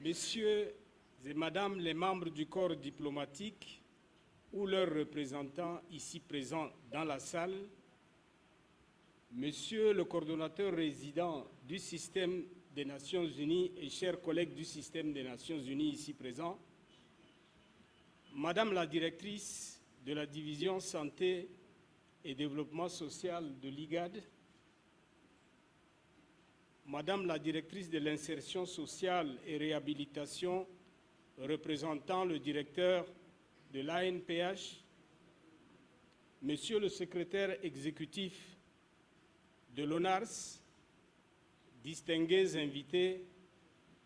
Messieurs et Madame les membres du corps diplomatique ou leurs représentants ici présents dans la salle, Monsieur le coordonnateur résident du système des Nations Unies et chers collègues du système des Nations Unies ici présents, Madame la directrice de la division santé et développement social de l'IGAD, Madame la directrice de l'insertion sociale et réhabilitation représentant le directeur de l'ANPH, Monsieur le secrétaire exécutif de l'ONARS, distingués invités,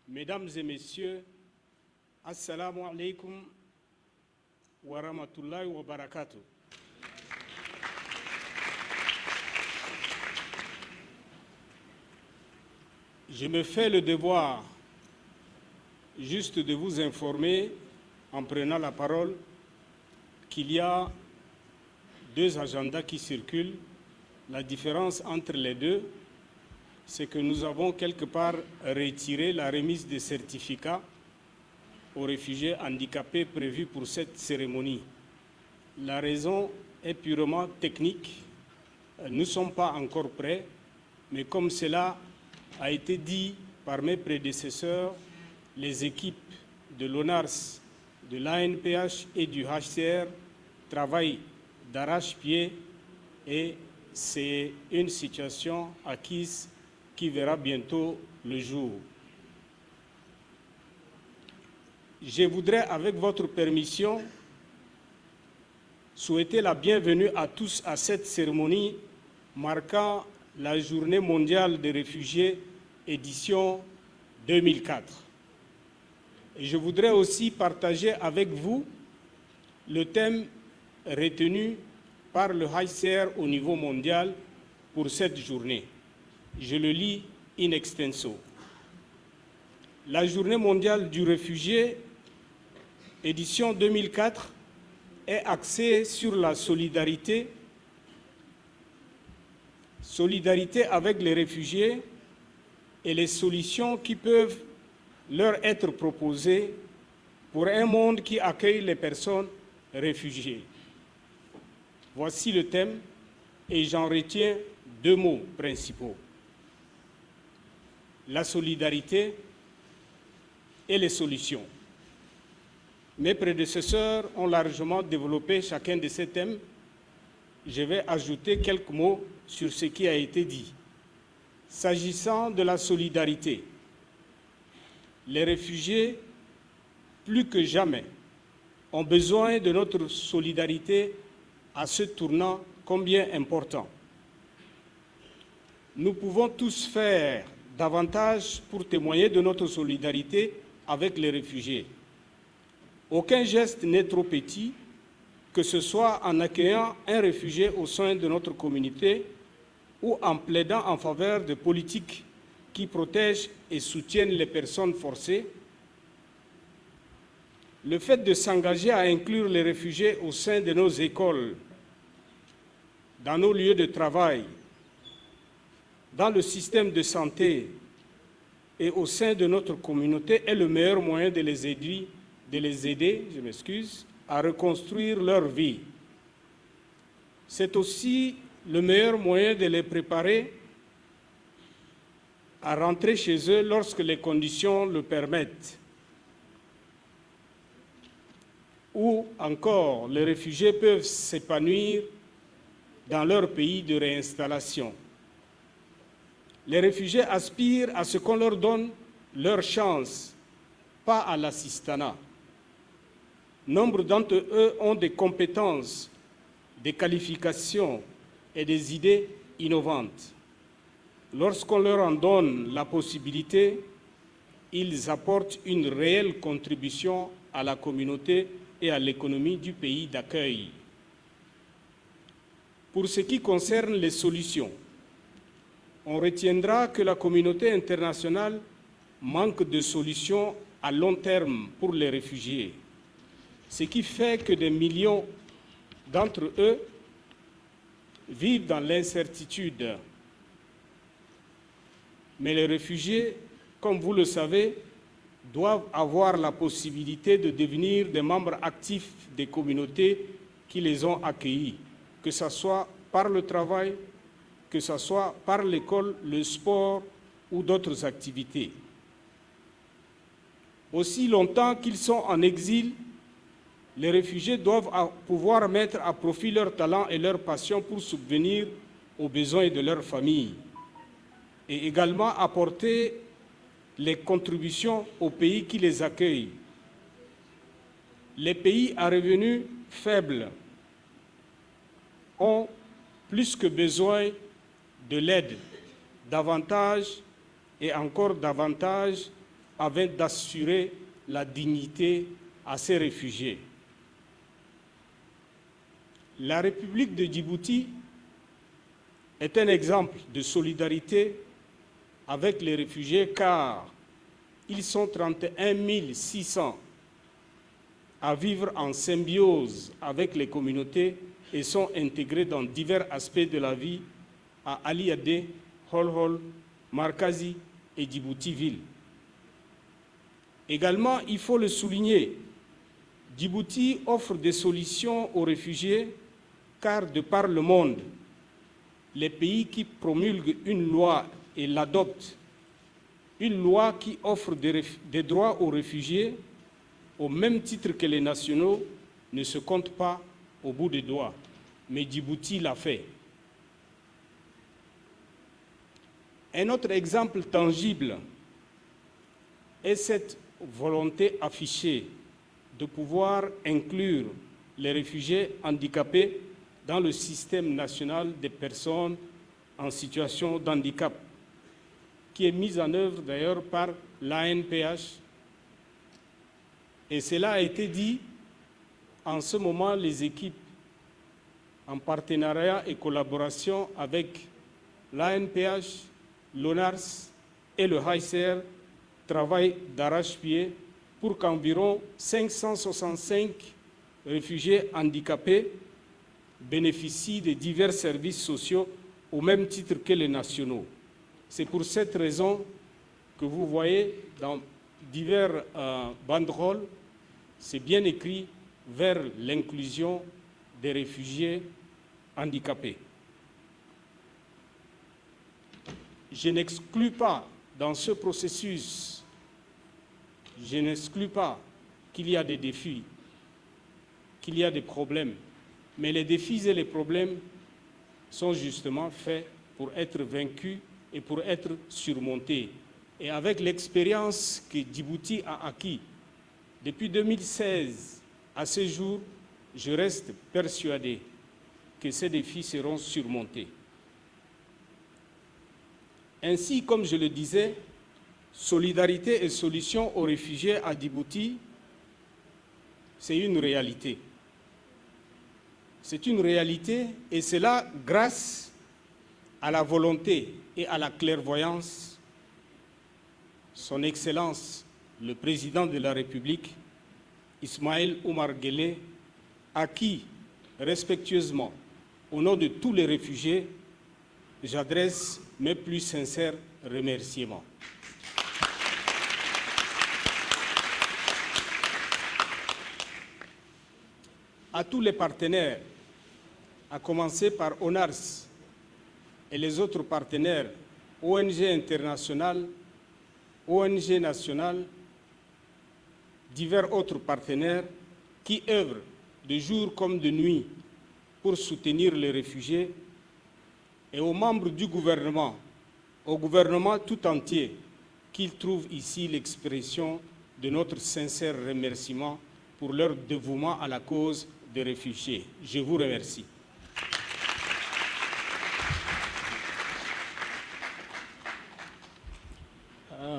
Mesdames et Messieurs, Assalamu alaikum wa rahmatullahi wa barakatuh. Je me fais le devoir juste de vous informer, en prenant la parole, qu'il y a deux agendas qui circulent. La différence entre les deux, c'est que nous avons quelque part retiré la remise des certificats aux réfugiés handicapés prévus pour cette cérémonie. La raison est purement technique. Nous ne sommes pas encore prêts, mais comme cela a été dit par mes prédécesseurs, les équipes de l'ONARS, de l'ANPH et du HCR travaillent d'arrache-pied et c'est une situation acquise qui verra bientôt le jour. Je voudrais, avec votre permission, souhaiter la bienvenue à tous à cette cérémonie marquant la Journée mondiale des réfugiés, édition 2004. Et je voudrais aussi partager avec vous le thème retenu par le HCR au niveau mondial pour cette journée. Je le lis in extenso. La Journée mondiale du réfugié, édition 2004, est axée sur la solidarité avec les réfugiés et les solutions qui peuvent leur être proposées pour un monde qui accueille les personnes réfugiées. Voici le thème et j'en retiens deux mots principaux. La solidarité et les solutions. Mes prédécesseurs ont largement développé chacun de ces thèmes. Je vais ajouter quelques mots sur ce qui a été dit. S'agissant de la solidarité, les réfugiés, plus que jamais, ont besoin de notre solidarité à ce tournant combien important. Nous pouvons tous faire davantage pour témoigner de notre solidarité avec les réfugiés. Aucun geste n'est trop petit, que ce soit en accueillant un réfugié au sein de notre communauté ou en plaidant en faveur de politiques qui protègent et soutiennent les personnes forcées. Le fait de s'engager à inclure les réfugiés au sein de nos écoles, dans nos lieux de travail, dans le système de santé et au sein de notre communauté est le meilleur moyen de les aider, à reconstruire leur vie. C'est aussi le meilleur moyen de les préparer à rentrer chez eux lorsque les conditions le permettent. Ou encore, les réfugiés peuvent s'épanouir dans leur pays de réinstallation. Les réfugiés aspirent à ce qu'on leur donne leur chance, pas à l'assistanat. Nombre d'entre eux ont des compétences, des qualifications et des idées innovantes. Lorsqu'on leur en donne la possibilité, ils apportent une réelle contribution à la communauté et à l'économie du pays d'accueil. Pour ce qui concerne les solutions, on retiendra que la communauté internationale manque de solutions à long terme pour les réfugiés, ce qui fait que des millions d'entre eux vivent dans l'incertitude. Mais les réfugiés, comme vous le savez, doivent avoir la possibilité de devenir des membres actifs des communautés qui les ont accueillis, que ce soit par le travail, que ce soit par l'école, le sport ou d'autres activités. Aussi longtemps qu'ils sont en exil, les réfugiés doivent pouvoir mettre à profit leur talent et leur passion pour subvenir aux besoins de leur famille et également apporter les contributions aux pays qui les accueillent. Les pays à revenus faibles ont plus que besoin de l'aide, davantage et encore davantage, afin d'assurer la dignité à ces réfugiés. La République de Djibouti est un exemple de solidarité avec les réfugiés car ils sont 31 600 à vivre en symbiose avec les communautés et sont intégrés dans divers aspects de la vie à Ali-Adé, Hol-Hol, Markazi et Djibouti-Ville. Également, il faut le souligner, Djibouti offre des solutions aux réfugiés car de par le monde, les pays qui promulguent une loi et l'adoptent, une loi qui offre des droits aux réfugiés au même titre que les nationaux, ne se compte pas au bout des doigts. Mais Djibouti l'a fait. Un autre exemple tangible est cette volonté affichée de pouvoir inclure les réfugiés handicapés dans le système national des personnes en situation de handicap, qui est mise en œuvre d'ailleurs par l'ANPH. Et cela a été dit, en ce moment, les équipes, en partenariat et collaboration avec l'ANPH, l'ONARS et le HICR, travaillent d'arrache-pied pour qu'environ 565 réfugiés handicapés bénéficient de divers services sociaux au même titre que les nationaux. C'est pour cette raison que vous voyez dans divers banderoles, c'est bien écrit vers l'inclusion des réfugiés handicapés. Je n'exclus pas dans ce processus, je n'exclus pas qu'il y a des défis, qu'il y a des problèmes, mais les défis et les problèmes sont justement faits pour être vaincus et pour être surmontés. Et avec l'expérience que Djibouti a acquis depuis 2016 à ce jour, je reste persuadé que ces défis seront surmontés. Ainsi, comme je le disais, solidarité et solution aux réfugiés à Djibouti, c'est une réalité. C'est une réalité et c'est là grâce à la volonté et à la clairvoyance Son Excellence, le Président de la République, Ismaël Omar Guelleh, à qui, respectueusement, au nom de tous les réfugiés, j'adresse mes plus sincères remerciements. À tous les partenaires, à commencer par ONARS et les autres partenaires, ONG internationales, ONG nationales, divers autres partenaires qui œuvrent de jour comme de nuit pour soutenir les réfugiés, et aux membres du gouvernement, au gouvernement tout entier, qui trouvent ici l'expression de notre sincère remerciement pour leur dévouement à la cause des réfugiés. Je vous remercie.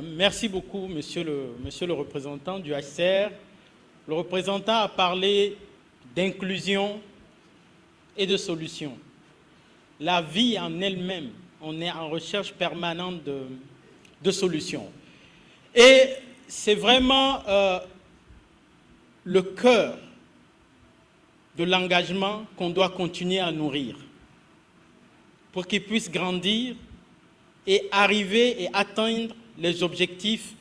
Merci beaucoup, monsieur le représentant du HCR. Le représentant a parlé d'inclusion et de solutions. La vie en elle-même, on est en recherche permanente de solutions. Et c'est vraiment le cœur de l'engagement qu'on doit continuer à nourrir pour qu'il puisse grandir et arriver et atteindre les objectifs